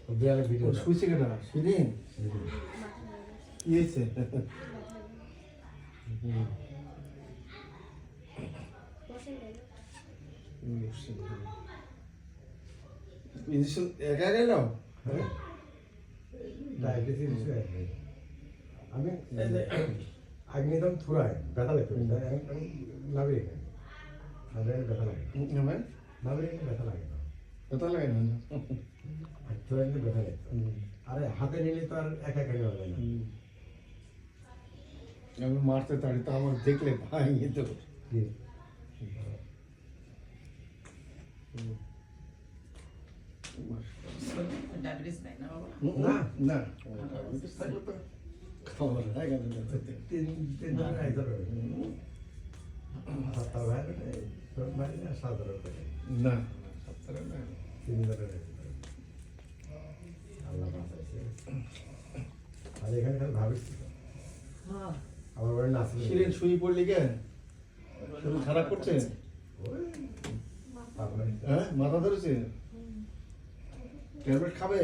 বিড়ালের ভিডিও শুয়েছে কেটা শিরিন কি হয়েছে ইঞ্জেকশন একা একাই নাও ডায়াবেটিস আমি আগ্নিদম থুরাই ব্যথা লাগতো আমি নাবি ব্যথা লাগে নাবি ব্যথা লাগে না ব্যথা লাগে না থুরাই ব্যথা লাগে আরে হাতে নিলে তো আর একা একা নেওয়া যায় না আমি মারতে তাড়ি তো আমার দেখলে ভাঙিয়ে দেবো ডায়াবেটিস নাই না বাবা না না ডায়াবেটিস থাকলে তো খাবার হয় কেন তিন দিন আগে সাতটা ভাই তোর ভাই না সাধারণ না সপ্তাহে না 3 দিন আল্লাহ বাঁচাইছে আর এখানে খালি ভাবিস আমার বাড়ি না আসলে শিরিন শুয়ে পড়লি কেন শরীর খারাপ করছে তারপরে হ্যাঁ মাথা ধরেছে ট্যাবলেট খাবে